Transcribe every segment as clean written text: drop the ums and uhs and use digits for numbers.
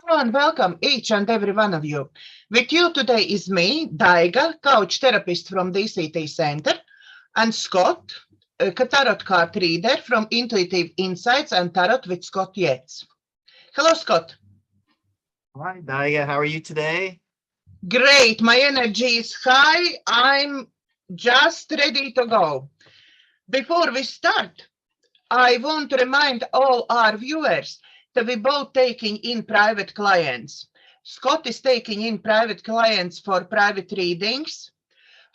And welcome each and every one of you. With you today is me, Daiga, coach therapist from DCTcentre, and Scott, a tarot card reader from Intuitive Insights and Tarot with Scott Yates. Hello, Scott. Hi, Naya. How are you today? Great. My energy is high. I'm just ready to go. Before we start, I want to remind all our viewers that we're both taking in private clients. Scott is taking in private clients for private readings,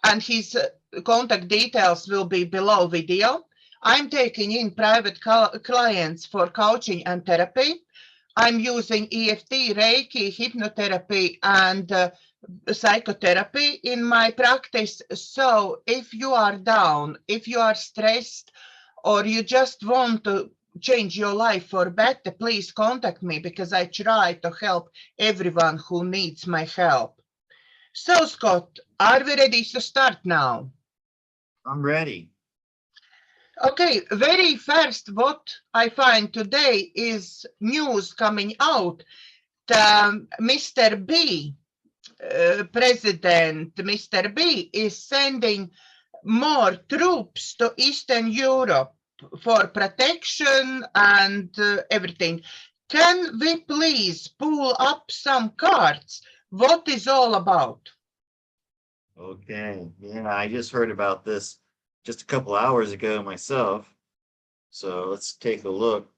and his contact details will be below video. I'm taking in private clients for coaching and therapy. I'm using EFT, Reiki, hypnotherapy, and psychotherapy in my practice. So if you are down, if you are stressed, or you just want to change your life for better, please contact me because I try to help everyone who needs my help. So, Scott, are we ready to start now? I'm ready. Okay, very first, what I find today is news coming out. Mr. B, President Mr. B, is sending more troops to Eastern Europe for protection and everything. Can we please pull up some cards? What is all about? Okay. Yeah, I just heard about this just a couple hours ago myself. So let's take a look.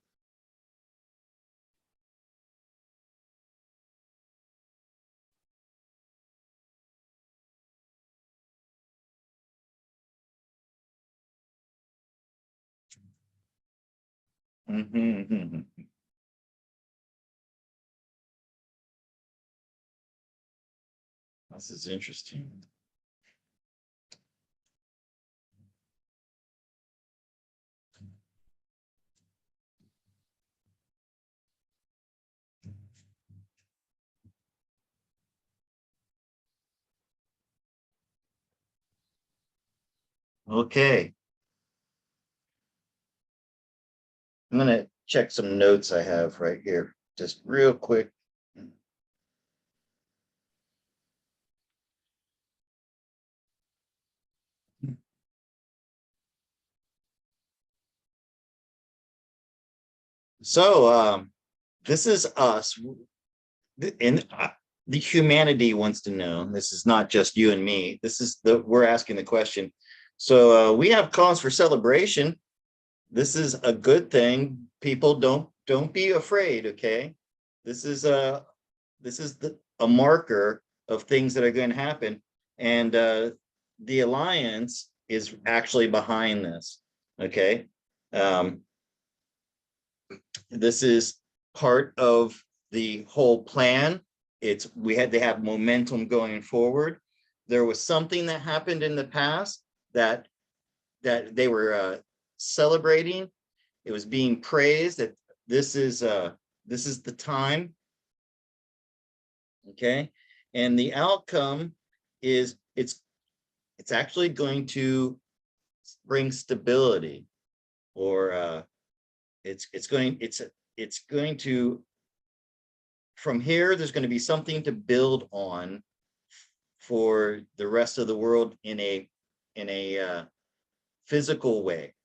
This is interesting. Okay. I'm going to check some notes I have right here, just real quick. So this is us, and the humanity wants to know. This is not just you and me. We're asking the question. So we have cause for celebration. This is a good thing. People don't be afraid. Okay, this is a marker of things that are going to happen, and the alliance is actually behind this. Okay. This is part of the whole plan. We had to have momentum going forward. There was something that happened in the past that they were celebrating. It was being praised that this is the time. Okay, and the outcome is it's actually going to bring stability, or it's going to, from here, there's going to be something to build on for the rest of the world in a physical way.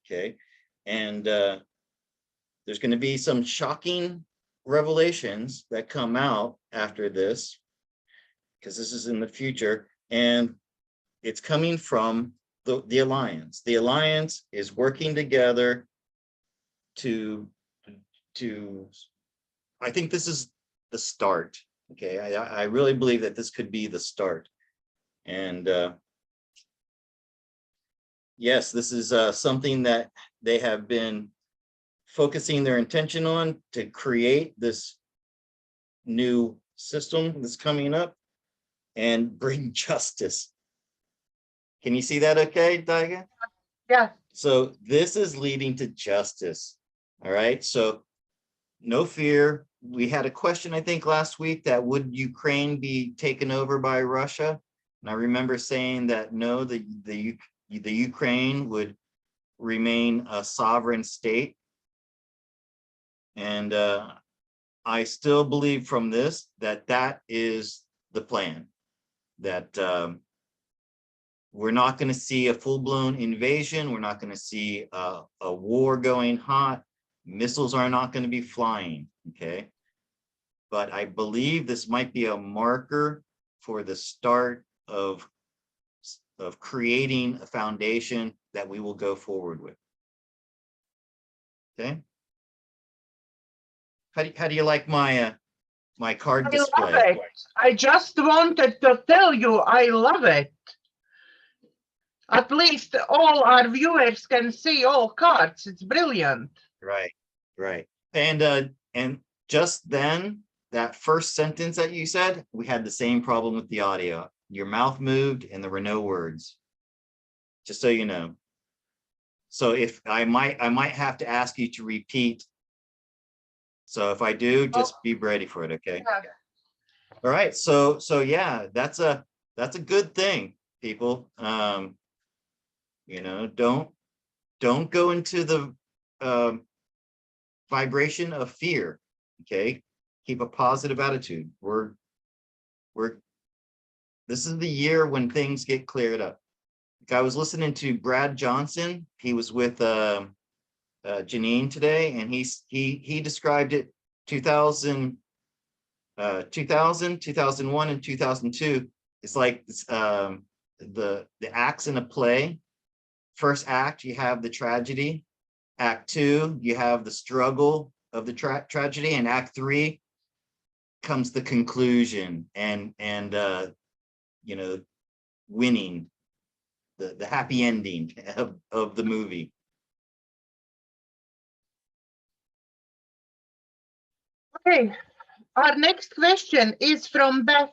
Okay, and there's going to be some shocking revelations that come out after this, because this is in the future, and it's coming from the alliance. The alliance is working together to I think this is the start. Okay, I really believe that this could be the start. And yes, this is something that they have been focusing their intention on, to create this new system that's coming up and bring justice. Can you see that okay, Daiga? Yeah. So this is leading to justice. All right, so no fear. We had a question, I think, last week, that would Ukraine be taken over by Russia? And I remember saying that no, the Ukraine would remain a sovereign state. And I still believe from this that is the plan, that we're not going to see a full-blown invasion. We're not going to see a war going hot. Missiles are not going to be flying, okay? But I believe this might be a marker for the start of creating a foundation that we will go forward with. Okay. How do you like my my card display? I love it. I just wanted to tell you, I love it. At least all our viewers can see all cards. It's brilliant. Right, right. And just then, that first sentence that you said, we had the same problem with the audio. Your mouth moved and there were no words. Just so you know. So if I might have to ask you to repeat. So if I do, just be ready for it, okay? Yeah. All right. So yeah, that's a good thing, people. You know, don't go into the vibration of fear. Okay, keep a positive attitude. This is the year when things get cleared up. I was listening to Brad Johnson. He was with Janine today, and he described it 2000, 2001, and 2002. It's like the acts in a play. First act, you have the tragedy. Act 2, you have the struggle of the tragedy, and Act 3 comes the conclusion and you know, winning, the happy ending of the movie. Okay, our next question is from Beth.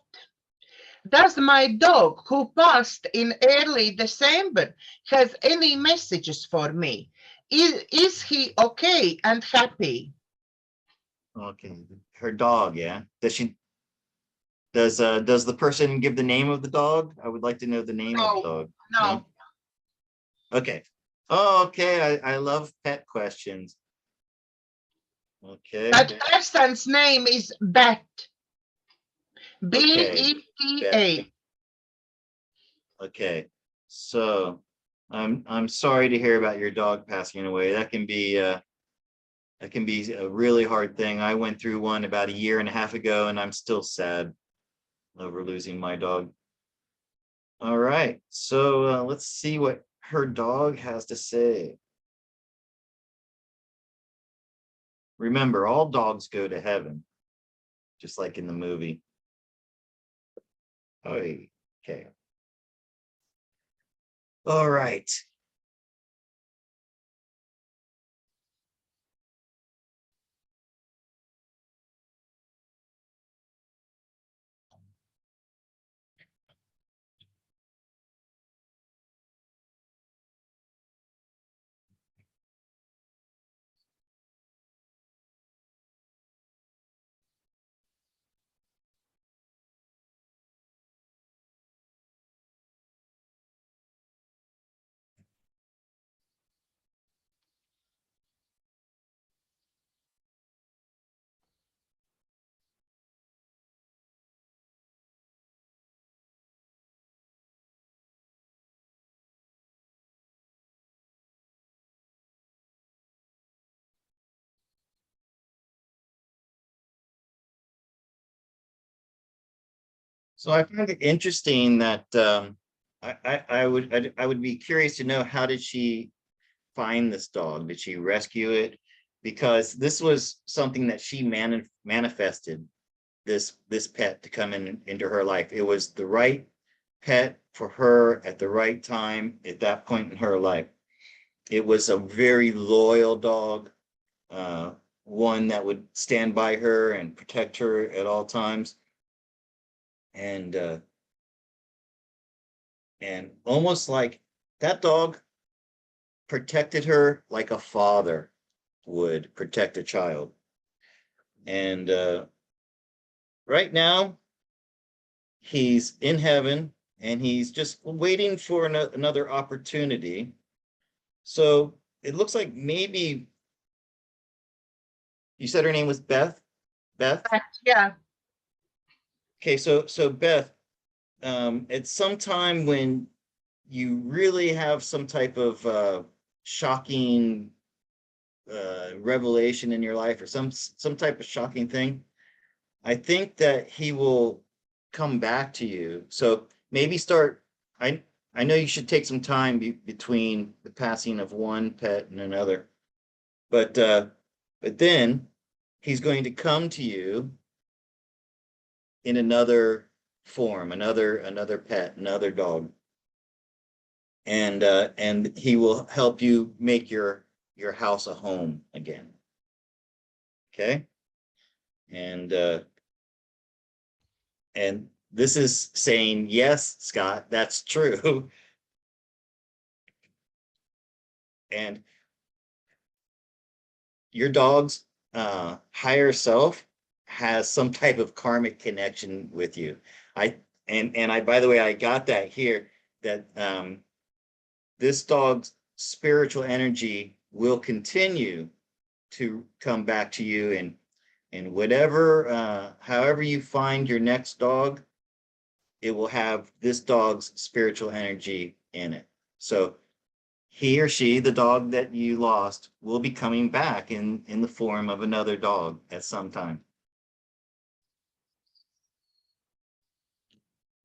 Does my dog, who passed in early December, have any messages for me? Is he okay and happy? Okay, her dog, yeah. Does the person give the name of the dog? I would like to know the name of the dog. No. Okay. Oh, okay. I love pet questions. Okay. That person's name is Bet. B-E-T-A. Okay. So I'm sorry to hear about your dog passing away. That can be a really hard thing. I went through one about 1.5 years ago, and I'm still sad over losing my dog. All right. So let's see what her dog has to say. Remember, all dogs go to heaven, just like in the movie. Okay. All right. So I find it interesting that I would be curious to know, how did she find this dog? Did she rescue it? Because this was something that she manifested, this pet to come into her life. It was the right pet for her at the right time at that point in her life. It was a very loyal dog, one that would stand by her and protect her at all times. And almost like that dog protected her like a father would protect a child. And right now, he's in heaven and he's just waiting for another opportunity. So it looks like maybe you said her name was Beth? Beth? Yeah. Okay, so Beth, at some time when you really have some type of shocking revelation in your life, or some type of shocking thing, I think that he will come back to you. So maybe start. I know you should take some time between the passing of one pet and another, but then he's going to come to you in another form, another pet, another dog, and he will help you make your house a home again. Okay, and and this is saying, yes, Scott, that's true. And your dog's higher self has some type of karmic connection with you. I by the way, I got that here, that this dog's spiritual energy will continue to come back to you, and whatever however you find your next dog, it will have this dog's spiritual energy in it. So he or she, the dog that you lost, will be coming back in the form of another dog at some time.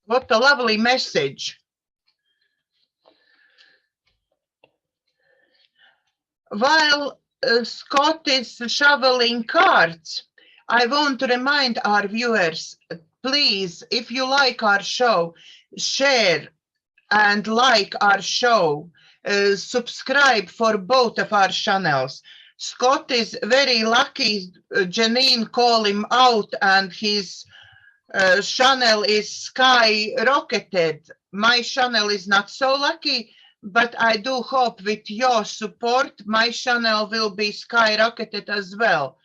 What a lovely message. While Scott is shoveling cards, I want to remind our viewers, please, if you like our show, share and like our show, subscribe for both of our channels. Scott is very lucky. Janine called him out and his channel is skyrocketed. My channel is not so lucky, but I do hope with your support, my channel will be skyrocketed as well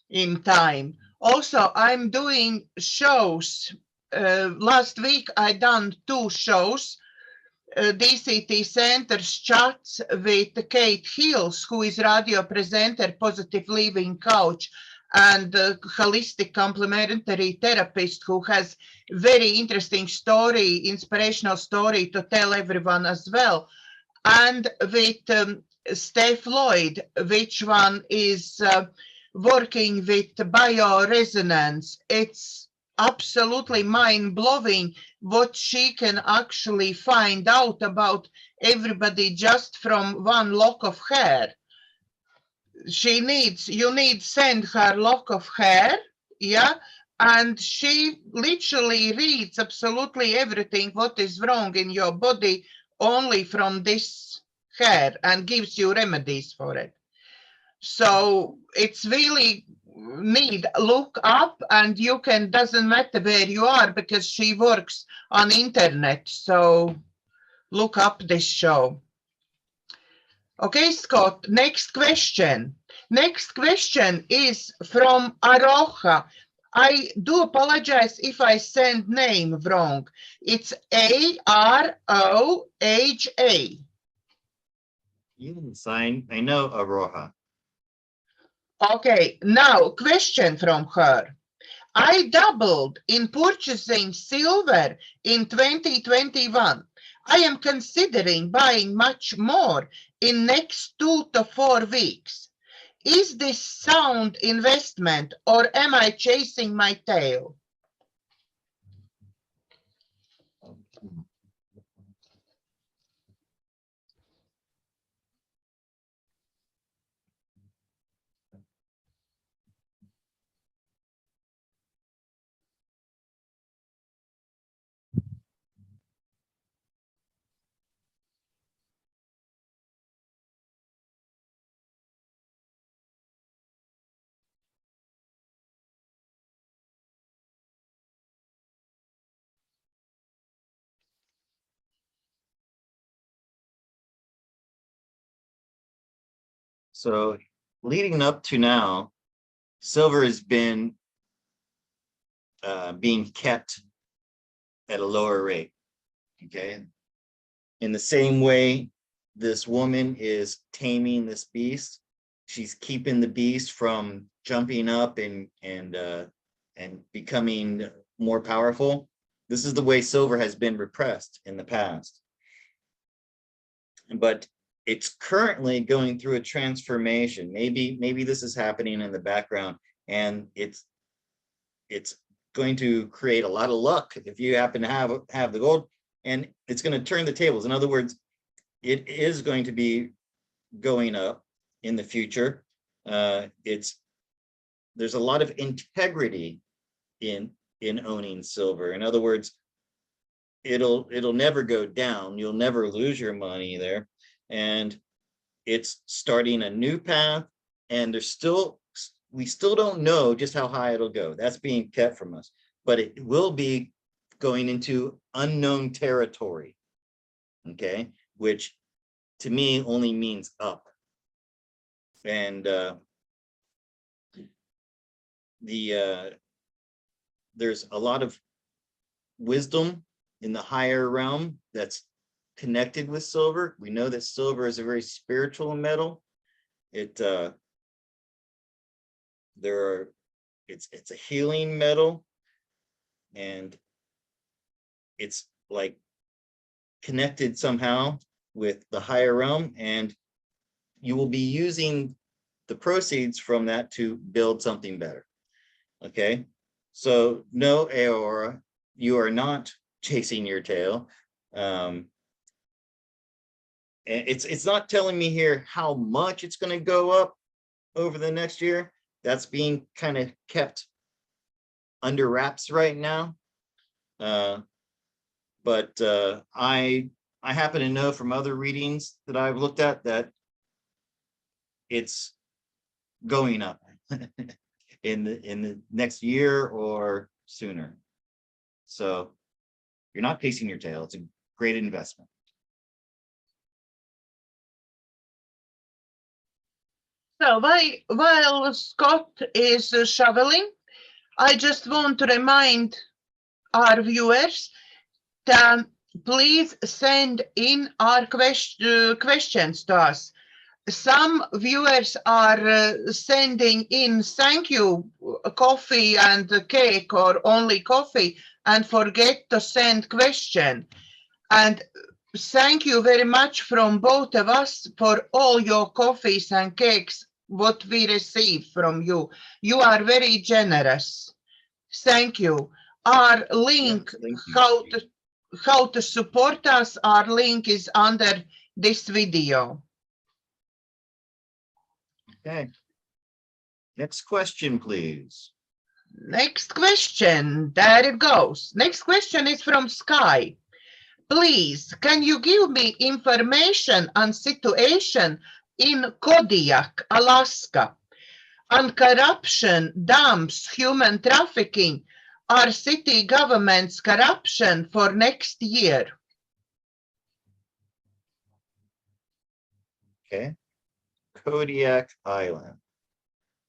in time. Also, I'm doing shows. Last week, I done 2 shows. DCTcentre chats with Kate Hills, who is radio presenter, positive living coach, and holistic complementary therapist who has very interesting story, inspirational story to tell everyone as well. And with Steph Lloyd, which one is working with bioresonance. It's absolutely mind-blowing what she can actually find out about everybody just from one lock of hair. You need send her lock of hair, yeah, and she literally reads absolutely everything what is wrong in your body only from this hair and gives you remedies for it. So it's really need look up, and you can, doesn't matter where you are because she works on internet. So look up this show. Okay, Scott, next question. Next question is from Aroha. I do apologize if I send name wrong. It's Aroha. Yes, I know Aroha. Okay, now question from her. I doubled in purchasing silver in 2021. I am considering buying much more in next 2 to 4 weeks. Is this sound investment or am I chasing my tail? So leading up to now, silver has been being kept at a lower rate. Okay. In the same way, this woman is taming this beast. She's keeping the beast from jumping up and becoming more powerful. This is the way silver has been repressed in the past. But it's currently going through a transformation. Maybe this is happening in the background, and it's going to create a lot of luck if you happen to have the gold, and it's going to turn the tables. In other words, it is going to be going up in the future. There's a lot of integrity in owning silver. In other words, it'll never go down. You'll never lose your money there. And it's starting a new path, and we still don't know just how high it'll go. That's being kept from us, but it will be going into unknown territory, okay, which to me only means up. And there's a lot of wisdom in the higher realm that's connected with silver. We know that silver is a very spiritual metal. It's a healing metal, and it's like connected somehow with the higher realm, and you will be using the proceeds from that to build something better. Okay, so no, Aora, you are not chasing your tail. It's not telling me here how much it's going to go up over the next year. That's being kind of kept under wraps right now. But I happen to know from other readings that I've looked at that it's going up in the next year or sooner. So you're not chasing your tail. It's a great investment. So while Scott is shoveling, I just want to remind our viewers to please send in our questions to us. Some viewers are sending in thank you, coffee and cake, or only coffee, and forget to send question. And thank you very much from both of us for all your coffees and cakes, what we receive from you. You are very generous. Thank you. Our link, Yes, how to support us, our link is under this video. Okay. Next question, please. Next question. There it goes. Next question is from Sky. Please, can you give me information on situation in Kodiak, Alaska, on corruption, dumps, human trafficking, or city government's corruption for next year? Okay. Kodiak Island.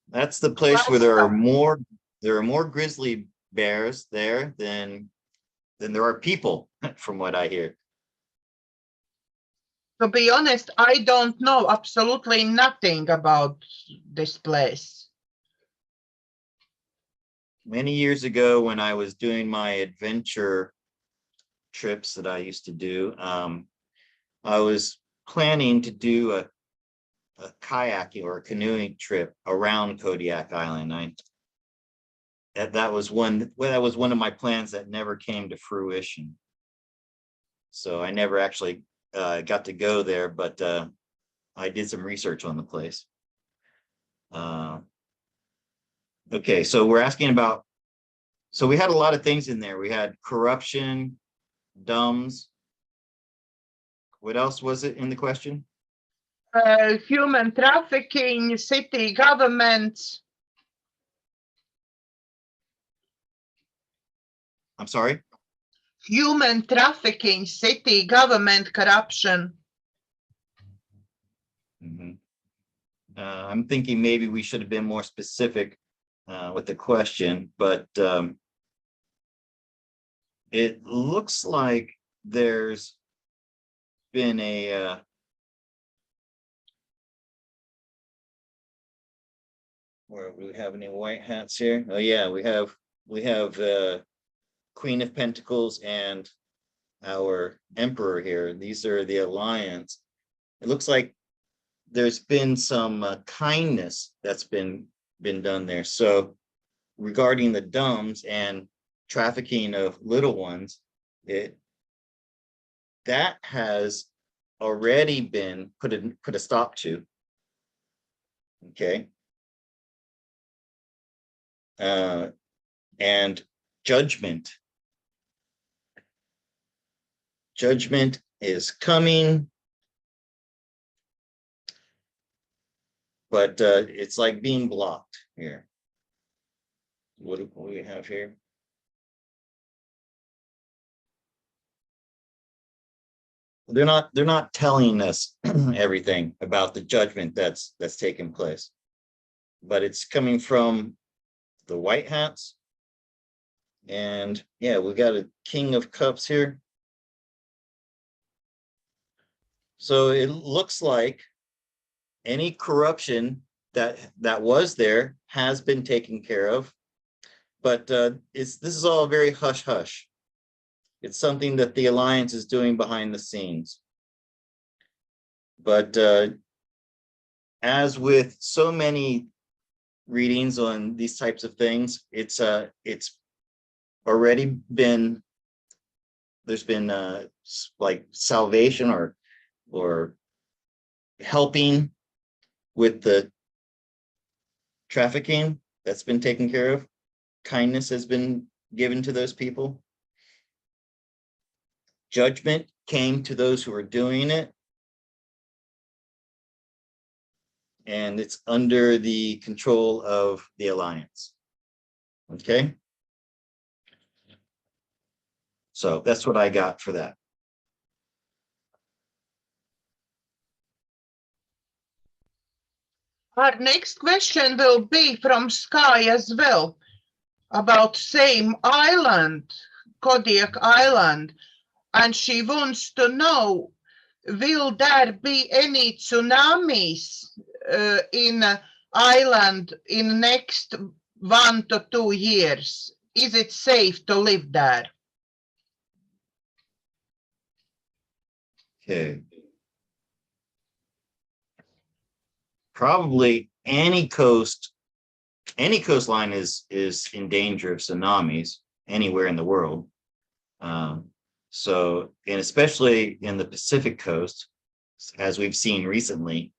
That's the place where there are more grizzly bears there than there are people, from what I hear. To be honest, I don't know absolutely nothing about this place. Many years ago, when I was doing my adventure trips that I used to do, I was planning to do a kayaking or a canoeing trip around Kodiak Island. That was one of my plans that never came to fruition. So I never actually got to go there, but I did some research on the place. Okay, so we're asking about, so we had a lot of things in there. We had corruption, DUMS. What else was it in the question? Human trafficking, city government. I'm sorry? Human trafficking, city government corruption. Mm-hmm. I'm thinking maybe we should have been more specific with the question, but it looks like there's been a Where do we have any white hats here? Oh yeah, we have Queen of Pentacles and our Emperor here. These are the Alliance. It looks like there's been some kindness that's been done there. So regarding the dumbs and trafficking of little ones, that has already been put a stop to. Okay. And judgment is coming, but it's like being blocked here. What do we have here? They're not telling us everything about the judgment that's taken place, but it's coming from the white hats. And yeah, we got a King of Cups here. So it looks like any corruption that was there has been taken care of, but this is all very hush hush. It's something that the Alliance is doing behind the scenes. But as with so many readings on these types of things, it's already been, there's been like salvation or helping with the trafficking that's been taken care of. Kindness has been given to those people. Judgment came to those who are doing it. And it's under the control of the Alliance. Okay. So that's what I got for that. Our next question will be from Sky as well, about same island, Kodiak Island, and she wants to know, will there be any tsunamis in island in next 1 to 2 years? Is it safe to live there? Okay. Probably any coastline is in danger of tsunamis anywhere in the world. So, and especially in the Pacific coast, as we've seen recently.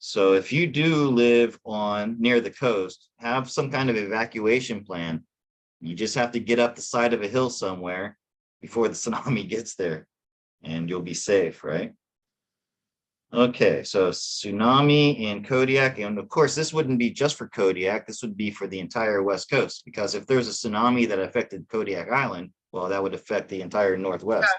So if you do live near the coast, have some kind of evacuation plan. You just have to get up the side of a hill somewhere before the tsunami gets there, and you'll be safe, right? Okay, so tsunami in Kodiak, and of course, this wouldn't be just for Kodiak, this would be for the entire West Coast, because if there's a tsunami that affected Kodiak Island, well, that would affect the entire Northwest. Yeah.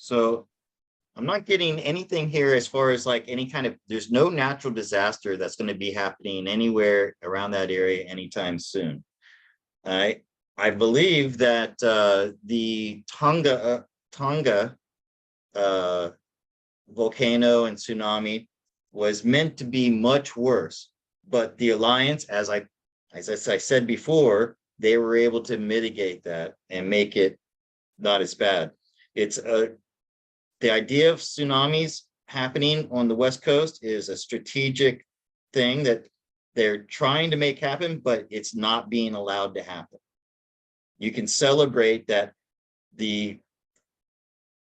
So I'm not getting anything here as far as like any kind of, there's no natural disaster that's going to be happening anywhere around that area anytime soon. I believe that the Tonga volcano and tsunami was meant to be much worse, but the Alliance, as I said before, they were able to mitigate that and make it not as bad. It's the idea of tsunamis happening on the West Coast is a strategic thing that they're trying to make happen, but it's not being allowed to happen. You can celebrate that the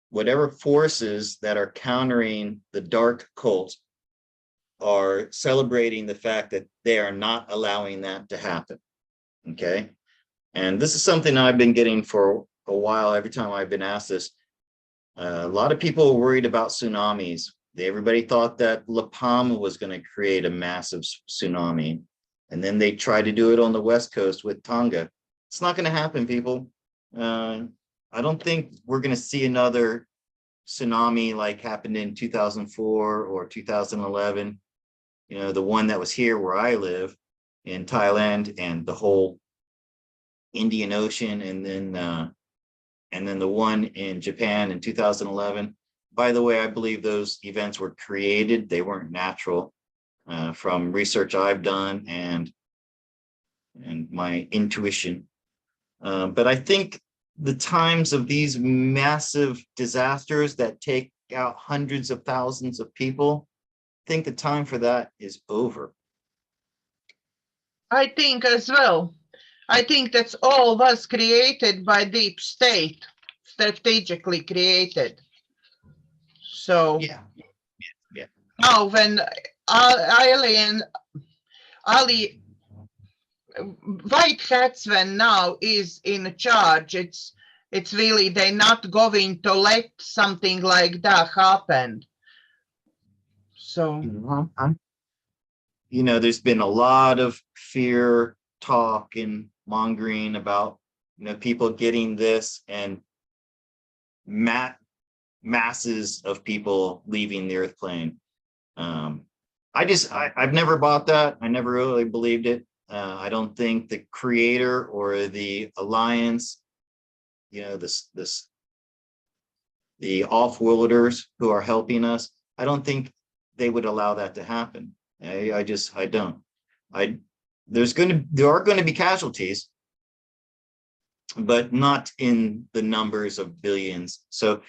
whatever forces that are countering the dark cult are celebrating the fact that they are not allowing that to happen. Okay. And this is something I've been getting for a while. Every time I've been asked this, a lot of people are worried about tsunamis. Everybody thought that La Palma was going to create a massive tsunami. And then they tried to do it on the West Coast with Tonga. It's not going to happen, people. I don't think we're going to see another tsunami like happened in 2004 or 2011. You know, the one that was here where I live in Thailand, and the whole Indian Ocean, and then the one in Japan in 2011. By the way, I believe those events were created. They weren't natural, from research I've done and my intuition. But I think the times of these massive disasters that take out hundreds of thousands of people, I think the time for that is over. I think as well. I think that's all was created by deep state, strategically created. So yeah. now when Ali White Hats, when now is in charge, it's really they're not going to let something like that happen. So you know, there's been a lot of fear talk and mongering about, you know, people getting this and masses of people leaving the earth plane. I've never bought that. I never really believed it. I don't think the creator or the alliance, you know, the off-worlders who are helping us, I don't think they would allow that to happen. I don't. There are going to be casualties, but not in the numbers of billions. So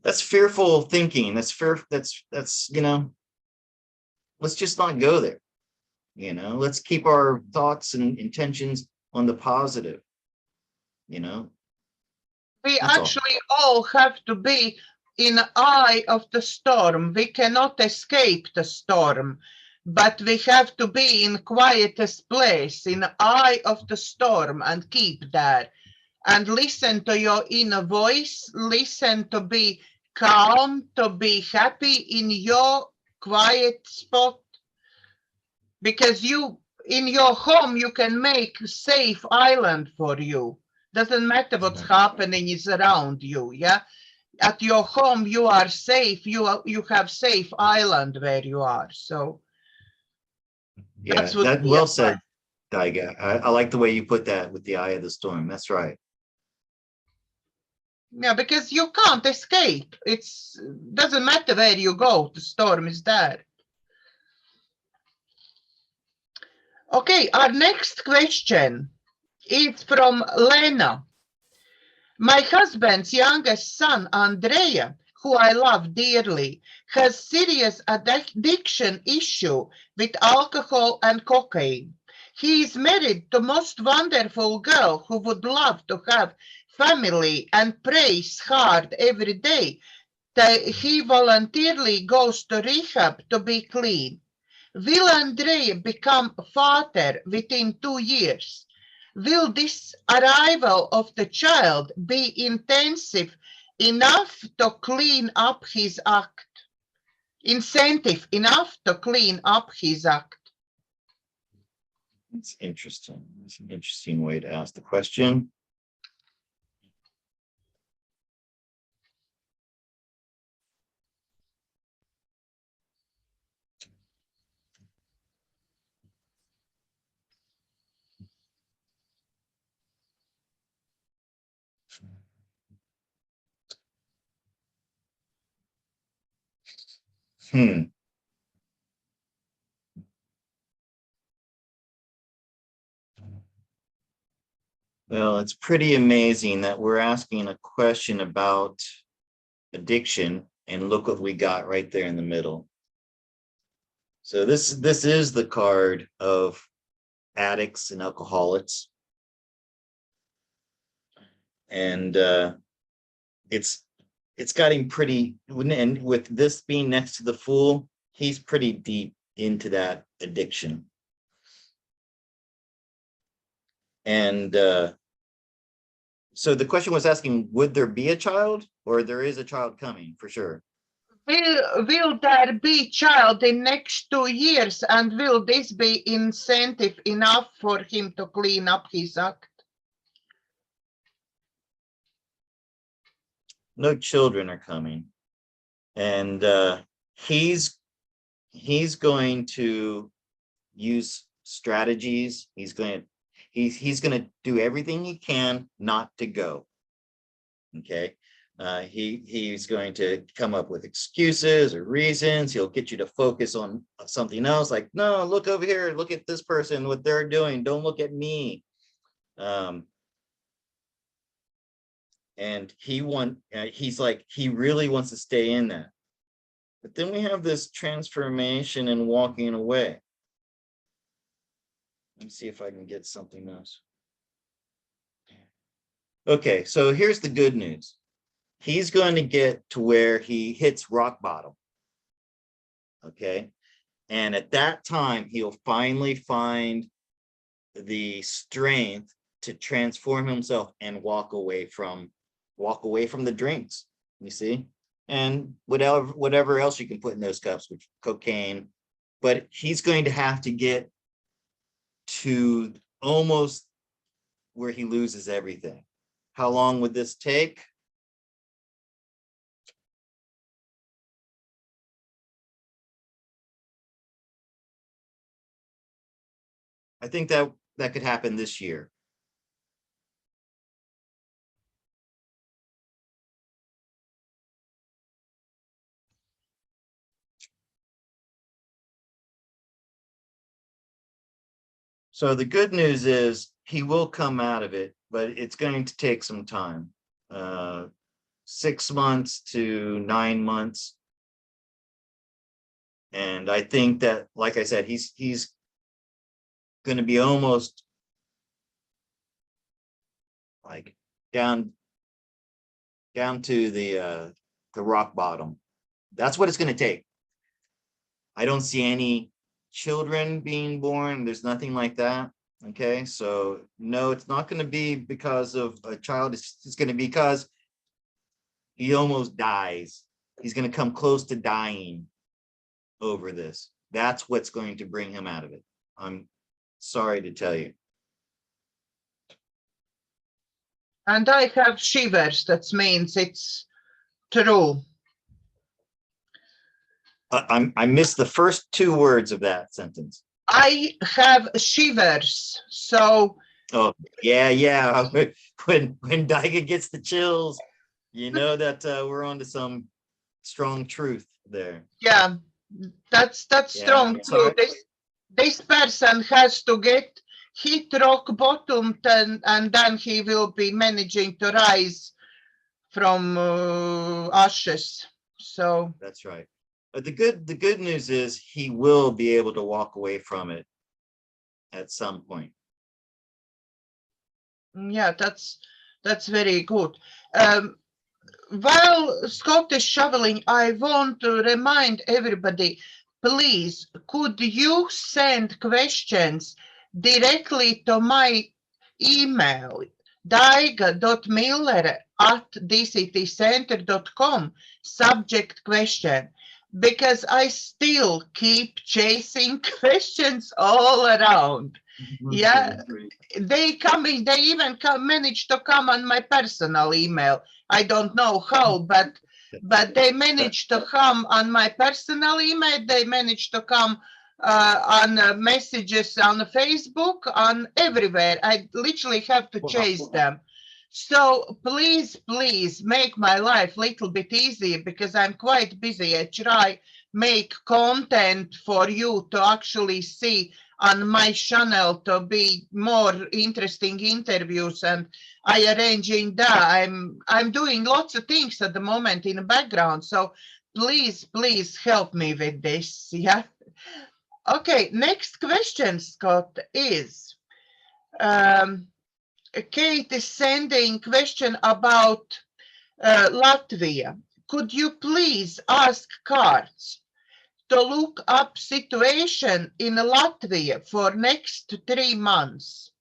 that's fearful thinking. That's you know, let's just not go there. You know, let's keep our thoughts and intentions on the positive. You know, we that's actually all have to be in the eye of the storm. We cannot escape the storm, but we have to be in quietest place, in the eye of the storm, and keep that. And listen to your inner voice, listen to be calm, to be happy in your quiet spot. Because you, in your home, you can make a safe island for you. Doesn't matter what's happening is around you, yeah? At your home, you are safe. You have safe island where you are, so. yeah, that well said, Daiga. I like the way you put that with the eye of the storm. That's right. Yeah, because you can't escape. It's doesn't matter where you go, the storm is there. Okay, our next question is from Lena. My husband's youngest son, Andrea, who I love dearly, has serious addiction issue with alcohol and cocaine. He is married to most wonderful girl who would love to have family and prays hard every day that he voluntarily goes to rehab to be clean. Will Andrea become father within 2 years? Will this arrival of the child be intensive enough to clean up his act? Incentive enough to clean up his act? It's interesting. It's an interesting way to ask the question. Well, it's pretty amazing that we're asking a question about addiction, and look what we got right there in the middle. So this is the card of addicts and alcoholics. And it's got him pretty, and with this being next to the Fool, he's pretty deep into that addiction. And so the question was asking, would there be a child, or there is a child coming for sure? Will there be child in next 2 years, and will this be incentive enough for him to clean up his act? No children are coming, and he's going to use strategies. He's going to do everything he can not to go. Okay. He's going to come up with excuses or reasons. He'll get you to focus on something else, like, no, look over here, look at this person, what they're doing, don't look at me. And he's like, he really wants to stay in that. But then we have this transformation and walking away. Let me see if I can get something else. Okay, so here's the good news. He's going to get to where he hits rock bottom. Okay. And at that time, he'll finally find the strength to transform himself and walk away from the drinks, you see, and whatever else you can put in those cups, which cocaine. But he's going to have to get to almost where he loses everything. How long would this take? I think that could happen this year. So the good news is he will come out of it, but it's going to take some time, 6 months to 9 months. And I think that, like I said, he's going to be almost like down to the rock bottom. That's what it's going to take. I don't see any children being born. There's nothing like that. Okay, so no, it's not going to be because of a child. It's going to be because he almost dies. He's going to come close to dying over this. That's what's going to bring him out of it. I'm sorry to tell you. And I have shivers. That means it's true. I missed the first 2 words of that sentence. I have shivers. So. Oh yeah. When Daiga gets the chills, you know that we're on to some strong truth there. Yeah, that's strong truth. This person has to hit rock bottom, and then he will be managing to rise from ashes. So that's right. But the good news is he will be able to walk away from it at some point. Yeah, that's very good. While Scott is shoveling, I want to remind everybody, please, could you send questions directly to my email, daiga.miller@dctcentre.com, subject question, because I still keep chasing questions all around. Yeah, they even manage to come on my personal email. I don't know how, but they managed to come on my personal email. They managed to come on messages on Facebook, on everywhere. I literally have to chase them. So please make my life a little bit easier, because I'm quite busy. I try make content for you to actually see on my channel, to be more interesting interviews, and I arranging that. I'm doing lots of things at the moment in the background. So please help me with this. Yeah. Okay, next question, Scott, is Kate is sending question about Latvia. Could you please ask cards to look up situation in Latvia for next 3 months?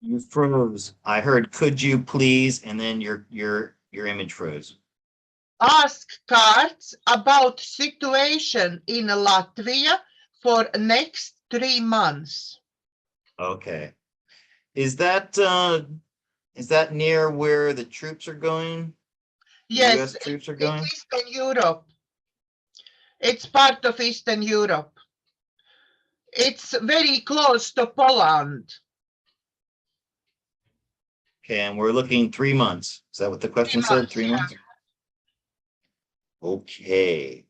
You froze. I heard, could you please, and then your image froze. Ask cards about situation in Latvia for next 3 months. Okay. Is that near where the troops are going? The Yes, US troops are in going? Eastern Europe. It's part of Eastern Europe. It's very close to Poland. Okay, and we're looking 3 months. Is that what the question said? 3 months? Okay.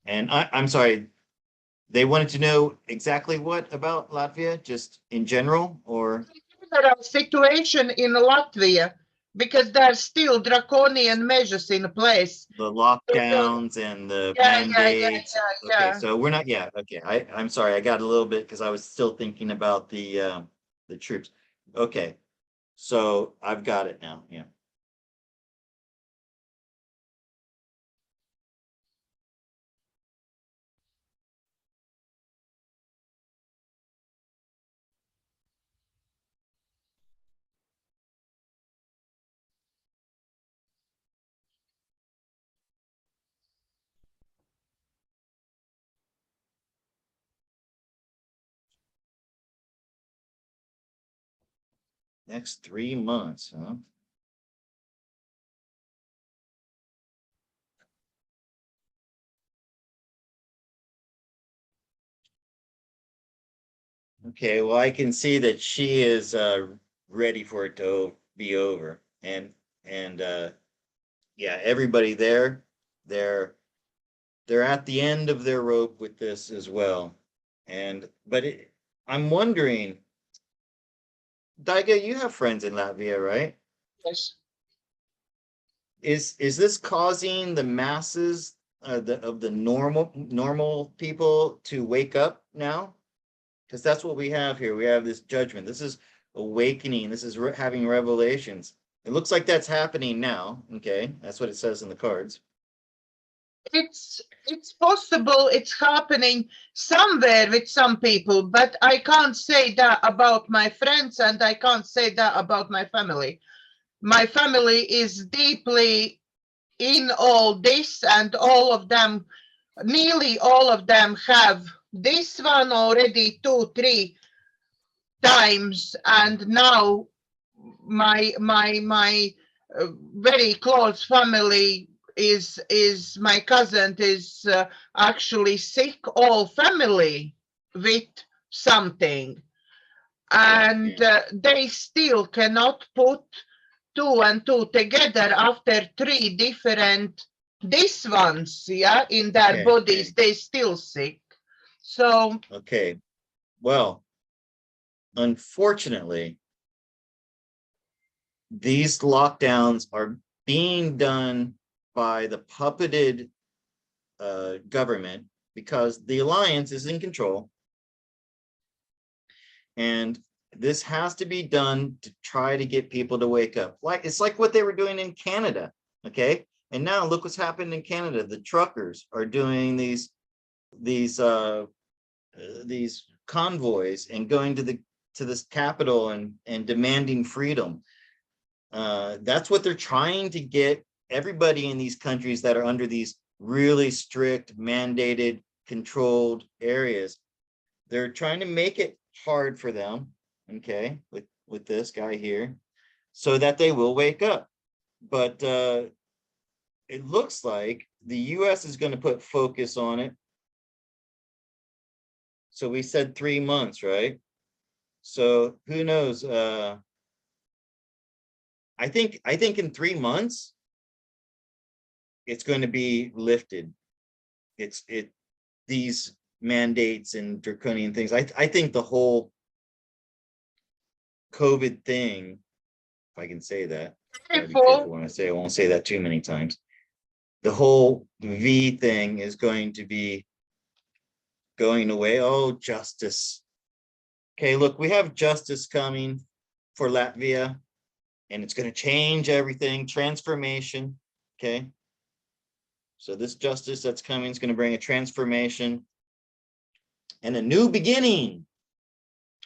And I'm sorry, they wanted to know exactly what about Latvia, just in general, or? General situation in Latvia, because there's still draconian measures in place. The lockdowns and the Yeah. mandates. Okay, so we're not, yeah, okay. I'm sorry, I got a little bit because I was still thinking about the troops. Okay, so I've got it now, yeah. Next 3 months, huh? Okay, well, I can see that she is ready for it to be over. And yeah, everybody there, they're at the end of their rope with this as well. But I'm wondering, Daiga, you have friends in Latvia, right? Yes. Is this causing the masses of the normal people to wake up now? Because that's what we have here. We have this judgment. This is awakening. This is having revelations. It looks like that's happening now. Okay, that's what it says in the cards. It's possible it's happening somewhere with some people, but I can't say that about my friends and I can't say that about my family. My family is deeply in all this, and all of them, nearly all of them, have this one already 2, 3 times, and now my very close family is my cousin is actually sick, all family with something, and they still cannot put 2 and 2 together after 3 different this ones, yeah, in their bodies. They still sick. So okay, well, unfortunately, these lockdowns are being done by the puppeted government because the alliance is in control. And this has to be done to try to get people to wake up. It's like what they were doing in Canada, okay? And now look what's happened in Canada. The truckers are doing these convoys and going to this capital and demanding freedom. That's what they're trying to get everybody in these countries that are under these really strict, mandated, controlled areas. They're trying to make it hard for them, okay, with this guy here, so that they will wake up. But it looks like the US is going to put focus on it. So we said 3 months, right? So who knows? I think in 3 months it's going to be lifted. These mandates and draconian things. I think the whole COVID thing, if I can say that, I gotta be careful when I say, I won't say that too many times. the whole V thing is going to be going away. Oh, justice. Okay, look, we have justice coming for Latvia, and it's going to change everything, transformation. Okay. So this justice that's coming is going to bring a transformation and a new beginning,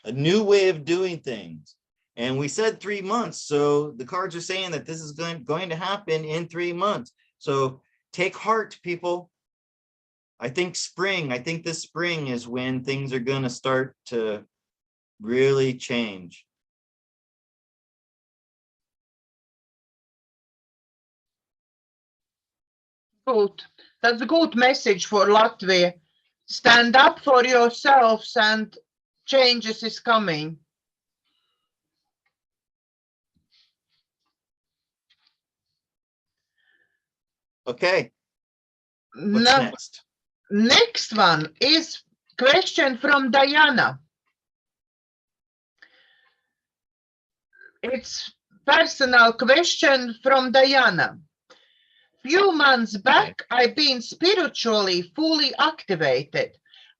a new way of doing things. And we said 3 months. So the cards are saying that this is going to happen in 3 months. So take heart, people. I think this spring is when things are going to start to really change. Good. That's a good message for Latvia. Stand up for yourselves and changes is coming. Okay. What's No, next? next one is question from Diana. It's personal question from Diana. Few months back, I've been spiritually fully activated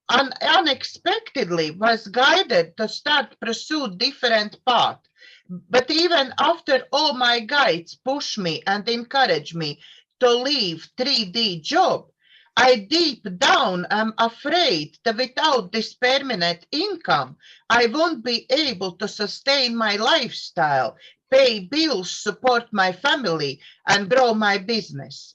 and unexpectedly was guided to start pursue different path. But even after all my guides push me and encourage me to leave 3D job, I deep down am afraid that without this permanent income, I won't be able to sustain my lifestyle, pay bills, support my family, and grow my business.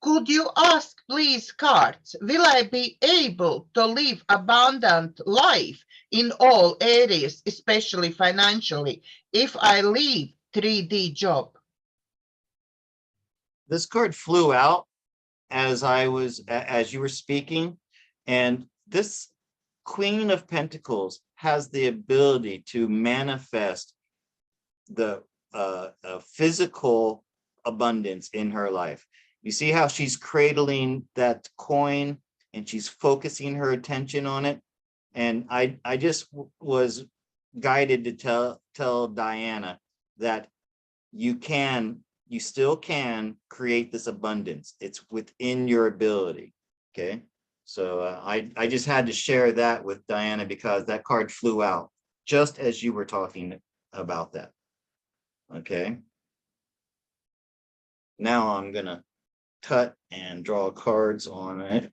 Could you ask, please, cards, will I be able to live abundant life in all areas, especially financially, if I leave 3D job? This card flew out as you were speaking, and this Queen of Pentacles has the ability to manifest the physical abundance in her life. You see how she's cradling that coin and she's focusing her attention on it. And I just was guided to tell Diana that you still can create this abundance. It's within your ability. Okay. So I just had to share that with Diana because that card flew out just as you were talking about that. Okay. Now I'm going to cut and draw cards on it.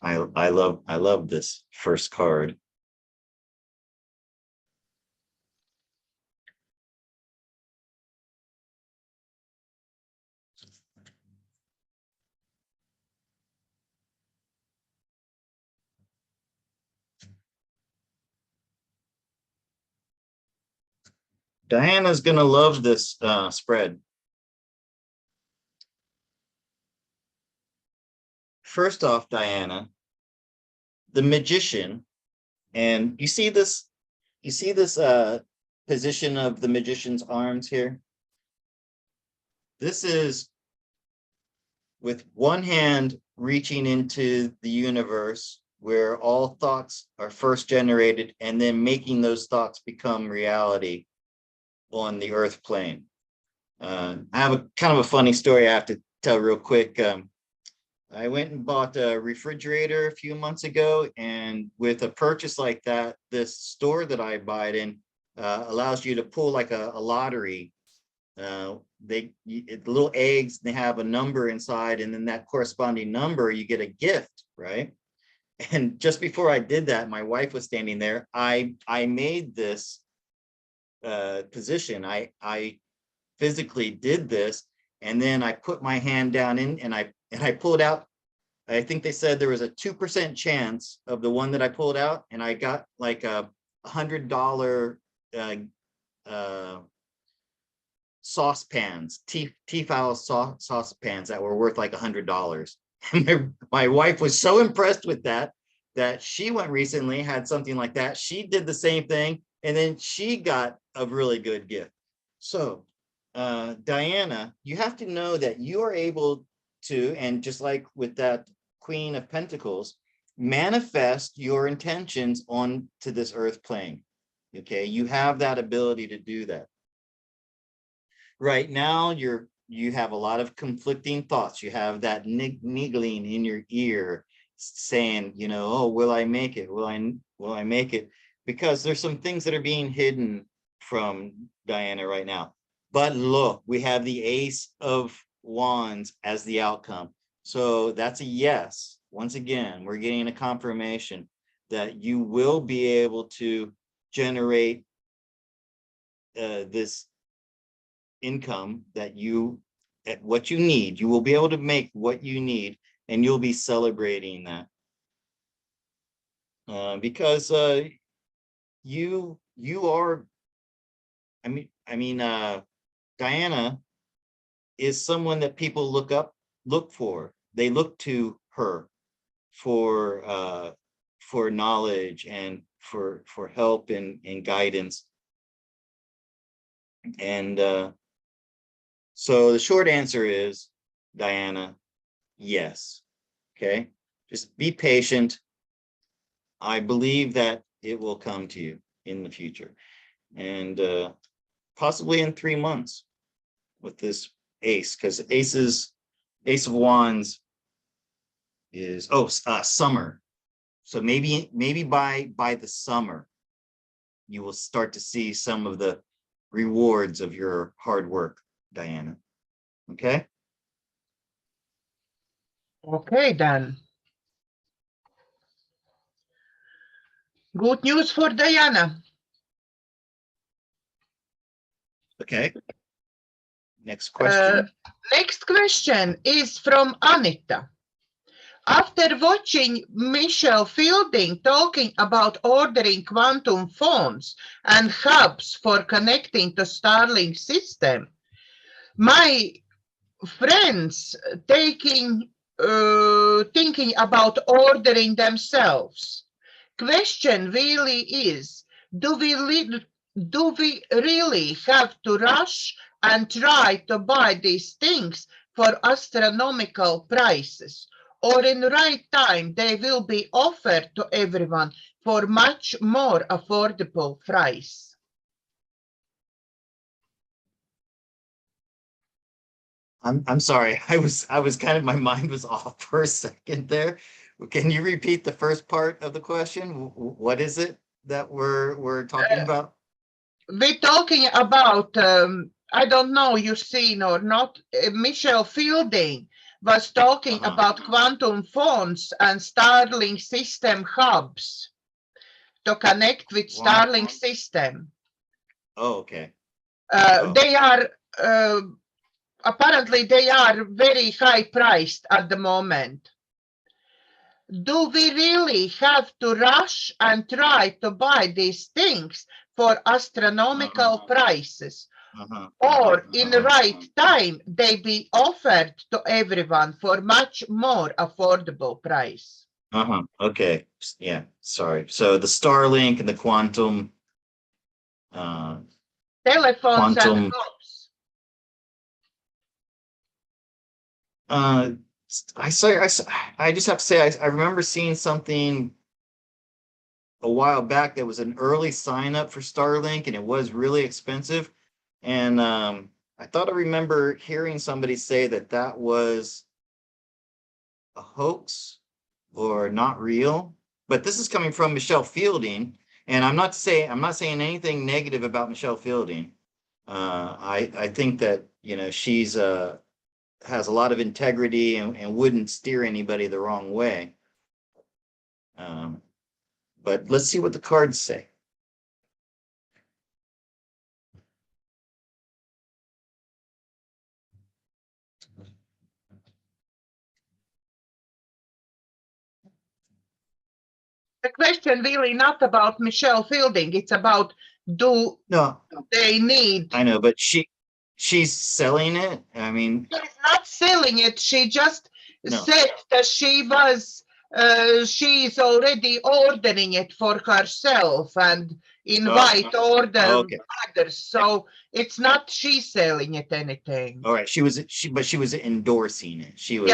I love this first card. Diana's going to love this spread. First off, Diana, the Magician, and you see this position of the Magician's arms here? This is with one hand reaching into the universe where all thoughts are first generated and then making those thoughts become reality on the earth plane. I have a kind of a funny story I have to tell real quick. I went and bought a refrigerator a few months ago, and with a purchase like that, this store that I buy it in allows you to pull like a lottery. The little eggs, they have a number inside, and then that corresponding number, you get a gift, right? And just before I did that, my wife was standing there. I made this position. I physically did this, and then I put my hand down in and I pulled out. I think they said there was a 2% chance of the one that I pulled out, and I got like a $100 saucepans, Tefal saucepans that were worth like $100. And my wife was so impressed with that she went recently, had something like that. She did the same thing, and then she got a really good gift. So Diana, you have to know that you are able to, and just like with that Queen of Pentacles, manifest your intentions onto this earth plane. Okay, you have that ability to do that. right now you have a lot of conflicting thoughts. You have that niggling in your ear saying, you know, oh, will I make it? Will I make it? Because there's some things that are being hidden from Diana right now. But look, we have the Ace of Wands as the outcome. So that's a yes. Once again, we're getting a confirmation that you will be able to generate this income that what you need. You will be able to make what you need, and you'll be celebrating that because you are. I mean, Diana is someone that people look for. They look to her for knowledge and for help and guidance. And so the short answer is, Diana, yes. Okay, just be patient. I believe that it will come to you in the future, and possibly in 3 months with this ace, because Ace of Wands is summer. So maybe by the summer you will start to see some of the rewards of your hard work, Diana. Okay. Okay, then. Good news for Diana. Okay. Next question. Next question is from Anita. After watching Michelle Fielding talking about ordering quantum phones and hubs for connecting to Starlink system, my friends thinking about ordering themselves. Question really is, do we really have to rush and try to buy these things for astronomical prices? Or in the right time, they will be offered to everyone for much more affordable price? I'm sorry. I was kind of, my mind was off for a second there. Can you repeat the first part of the question? What is it that we're talking about? We're talking about, I don't know you've seen or not, Michelle Fielding was talking about quantum phones and Starlink system hubs to connect with Starlink system. Oh, okay. They are, apparently they are very high priced at the moment. Do we really have to rush and try to buy these things for astronomical prices? Or in the right time, they be offered to everyone for much more affordable price? Okay. Yeah, sorry. So the Starlink and the quantum Telephones quantum and hubs. I just have to say, I remember seeing something a while back that was an early sign up for Starlink, and it was really expensive. And I thought I remember hearing somebody say that was a hoax or not real. But this is coming from Michelle Fielding, and I'm not saying anything negative about Michelle Fielding. I think that, you know, she's has a lot of integrity and wouldn't steer anybody the wrong way. But let's see what the cards say. The question really not about Michelle Fielding. It's about, do they need? I know, but she's selling it. I mean, she's not selling it. She just said that she's already ordering it for herself and invite others. So it's not she selling it anything. All right, she was endorsing it. She was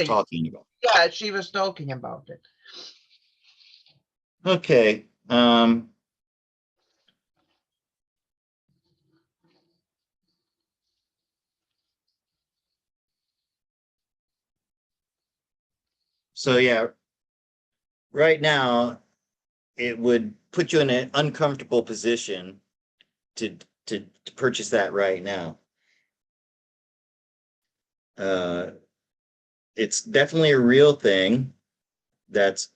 talking about it. Yeah, she was talking about it. Okay. So yeah, right now it would put you in an uncomfortable position to purchase that right now. It's definitely a real thing that's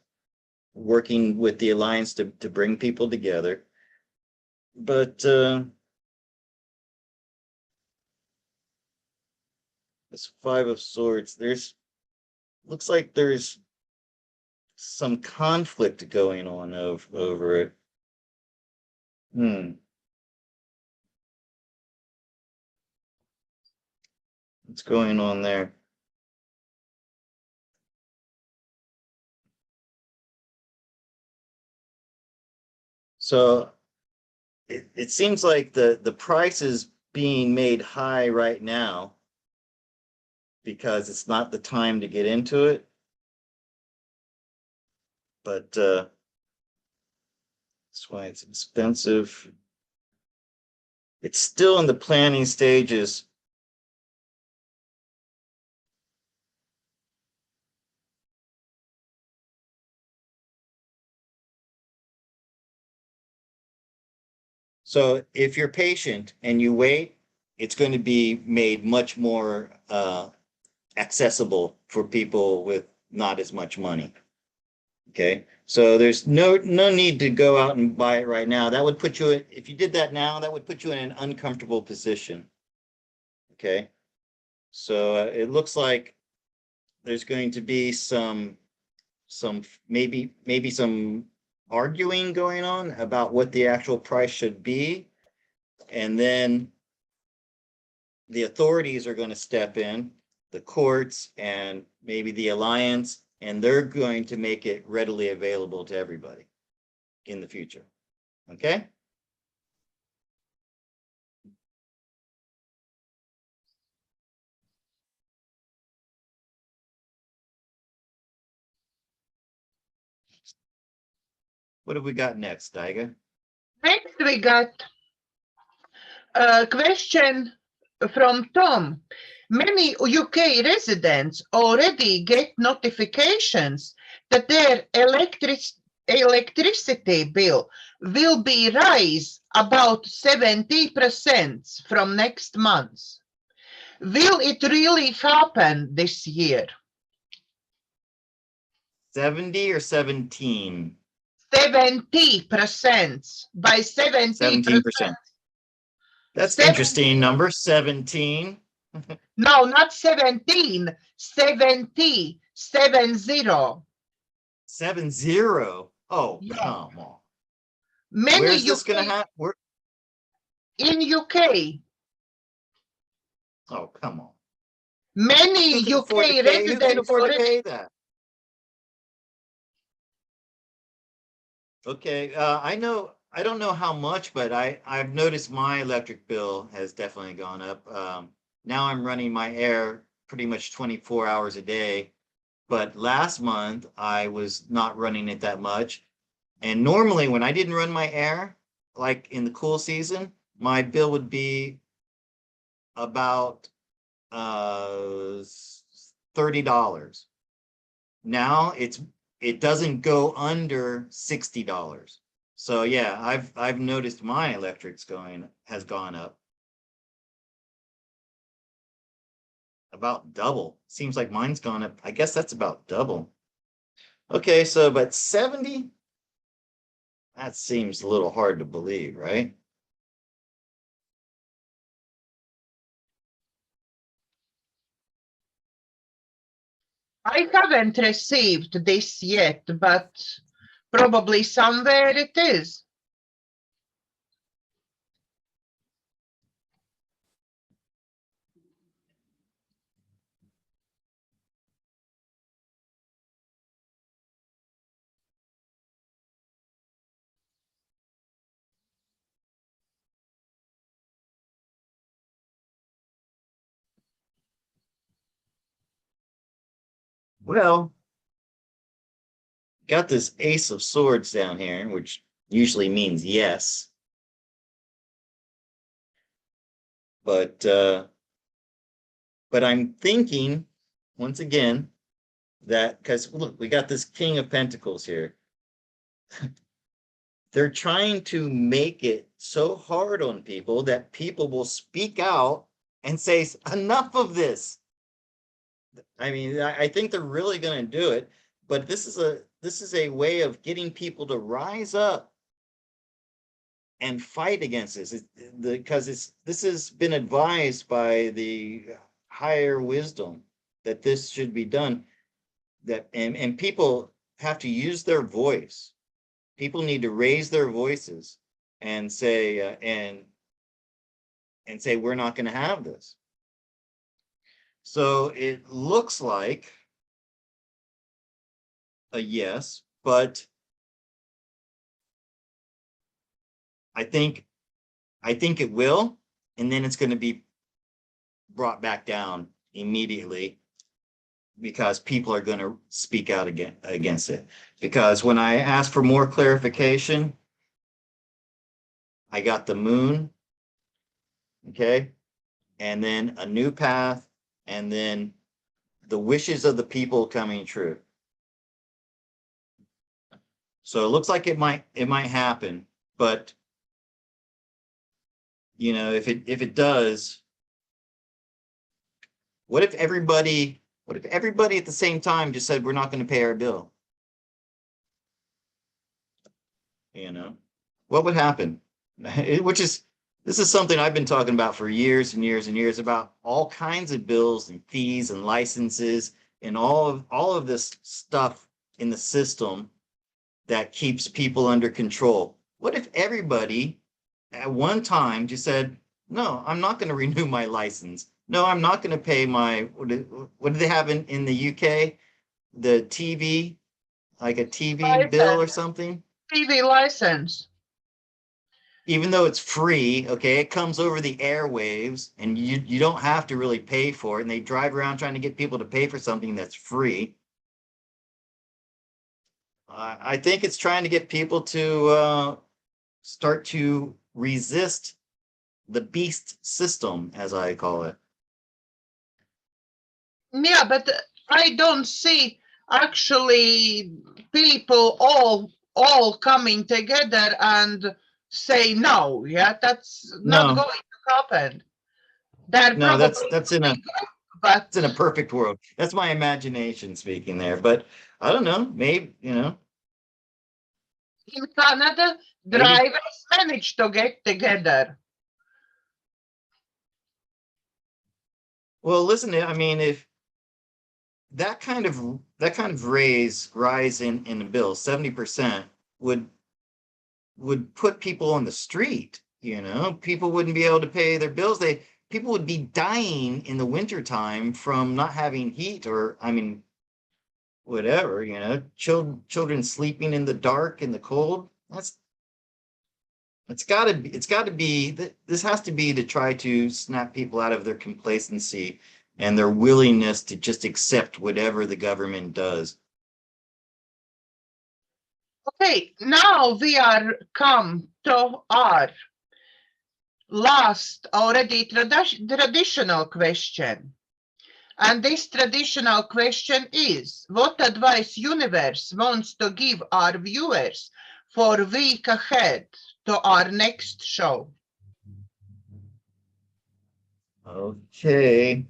working with the Alliance to bring people together. But this Five of Swords, looks like there's some conflict going on over it. What's going on there? So it seems like the price is being made high right now because it's not the time to get into it. But that's why it's expensive. It's still in the planning stages. So if you're patient and you wait, it's going to be made much more accessible for people with not as much money. Okay, so there's no need to go out and buy it right now. That would put you, if you did that now, that would put you in an uncomfortable position. Okay, so it looks like there's going to be some maybe some arguing going on about what the actual price should be, and then the authorities are going to step in, the courts and maybe the Alliance, and they're going to make it readily available to everybody in the future. Okay? What have we got next, Daiga? Next, we got a question from Tom. Many UK residents already get notifications that their electricity bill will be raised about 70% from next month. Will it really happen this year? 70 or 17? 70%. By 70%. 17%. That's an interesting number, 17. No, not 17. 70. 70. 70. Oh, Yeah. come on. Many Where's this going to happen? In UK. Oh, come on. Many UK residents. Who can afford to pay that? Okay, I don't know how much, but I've noticed my electric bill has definitely gone up. Now I'm running my air pretty much 24 hours a day, but last month I was not running it that much. And normally when I didn't run my air, like in the cool season, my bill would be about $30. Now it doesn't go under $60. So yeah, I've noticed my electric's has gone up about double. Seems like mine's gone up. I guess that's about double. Okay, so but 70, that seems a little hard to believe, right? I haven't received this yet, but probably somewhere it is. Well, got this Ace of Swords down here, which usually means yes. But I'm thinking, once again, that, because look, we got this King of Pentacles here. They're trying to make it so hard on people that people will speak out and say, enough of this. I mean, I think they're really going to do it, but this is a way of getting people to rise up and fight against this. Because this has been advised by the higher wisdom that this should be done. That and people have to use their voice. People need to raise their voices and say and say we're not going to have this. So it looks like a yes, but I think it will, and then it's going to be brought back down immediately because people are going to speak out against it. Because when I asked for more clarification, I got the moon, okay, and then a new path, and then the wishes of the people coming true. So it looks like it might happen, but you know, if it does, what if everybody at the same time just said we're not going to pay our bill? You know, what would happen? This is something I've been talking about for years and years and years, about all kinds of bills and fees and licenses and all of this stuff in the system that keeps people under control. What if everybody at one time just said, no, I'm not going to renew my license. No, I'm not going to pay my, what do they have in the UK? The TV, like a TV bill or something? TV license. Even though it's free, okay, it comes over the airwaves and you don't have to really pay for it. And they drive around trying to get people to pay for something that's free. I think it's trying to get people to start to resist the beast system, as I call it. Yeah, but I don't see actually people all coming together and say no. Yeah, that's not No, going to happen. They're no, probably that's in a but it's in a perfect world. That's my imagination speaking there. But I don't know, maybe, you know, in Canada, maybe. drivers manage to get together. Well, listen, I mean, if that kind of rise in the bill, 70% would put people on the street, you know, people wouldn't be able to pay their bills. People would be dying in the wintertime from not having heat, or I mean, whatever, you know, children sleeping in the dark in the cold. It's got to be this has to be to try to snap people out of their complacency and their willingness to just accept whatever the government does. Okay, now we are come to our last already traditional question. And this traditional question is, what advice universe wants to give our viewers for week ahead to our next show? Okay.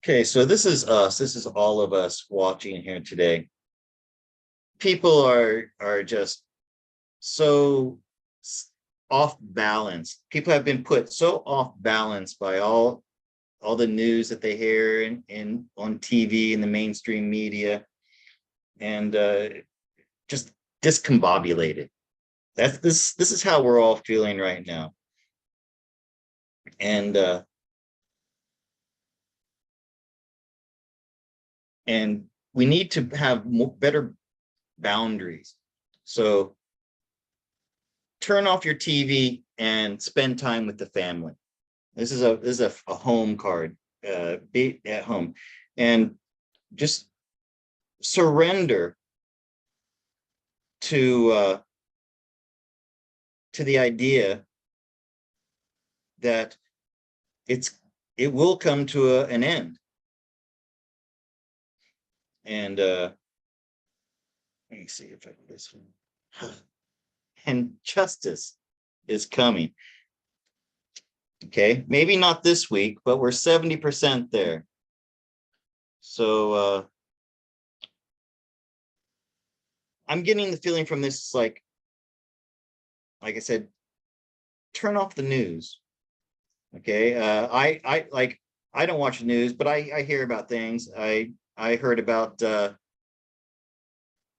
Okay, so this is us. This is all of us watching here today. People are just so off balance. People have been put so off balance by all all the news that they hear in on TV and the mainstream media, and just discombobulated. This is how we're all feeling right now. And we need to have better boundaries. So turn off your TV and spend time with the family. This is a home card. Be at home and just surrender to the idea that it will come to an end. And let me see if I can this one. And justice is coming. Okay, maybe not this week, but we're 70% there. So I'm getting the feeling from this, like I said, turn off the news. Okay, I don't watch the news, but I hear about things. I heard about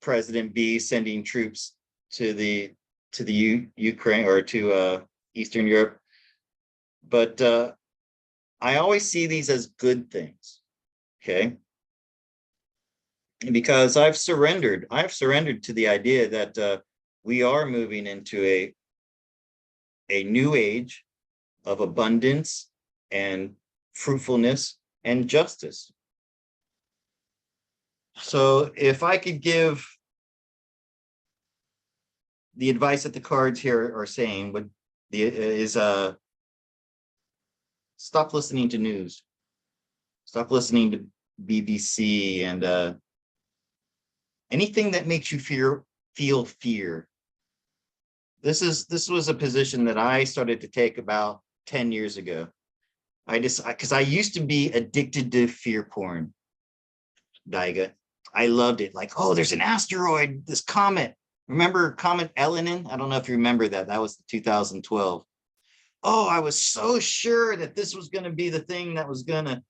President B sending troops to the Ukraine or to Eastern Europe, but I always see these as good things. Okay, because I've surrendered to the idea that we are moving into a new age of abundance and fruitfulness and justice. So if I could give the advice that the cards here are saying is stop listening to news, stop listening to BBC and anything that makes you feel fear. This was a position that I started to take about 10 years ago. Because I used to be addicted to fear porn, Daiga. I loved it. Like, oh, there's an asteroid, this comet. Remember Comet Elenin? I don't know if you remember that. That was 2012. Oh, I was so sure that this was going to be the thing that was going to,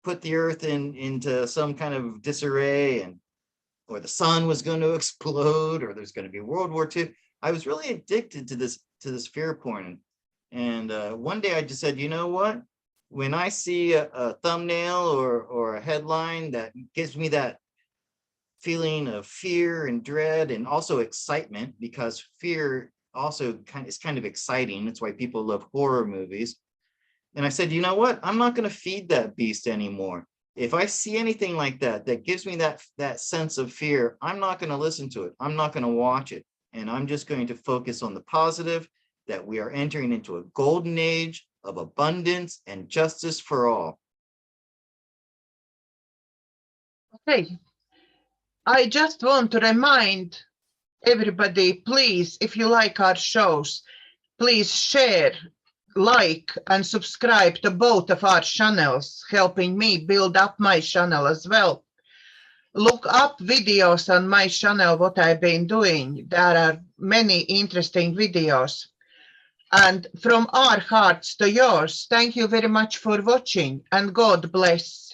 put the Earth into some kind of disarray, or the sun was going to explode, or there's going to be World War II. I was really addicted to this fear porn. And one day I just said, you know what? When I see a thumbnail or a headline that gives me that feeling of fear and dread and also excitement, because fear also is kind of exciting. That's why people love horror movies. And I said, you know what? I'm not going to feed that beast anymore. If I see anything like that gives me that sense of fear, I'm not going to listen to it. I'm not going to watch it. And I'm just going to focus on the positive, that we are entering into a golden age of abundance and justice for all. Okay. I just want to remind everybody, please, if you like our shows, please share, like, and subscribe to both of our channels, helping me build up my channel as well. Look up videos on my channel, what I've been doing. There are many interesting videos. And from our hearts to yours, thank you very much for watching, and God bless.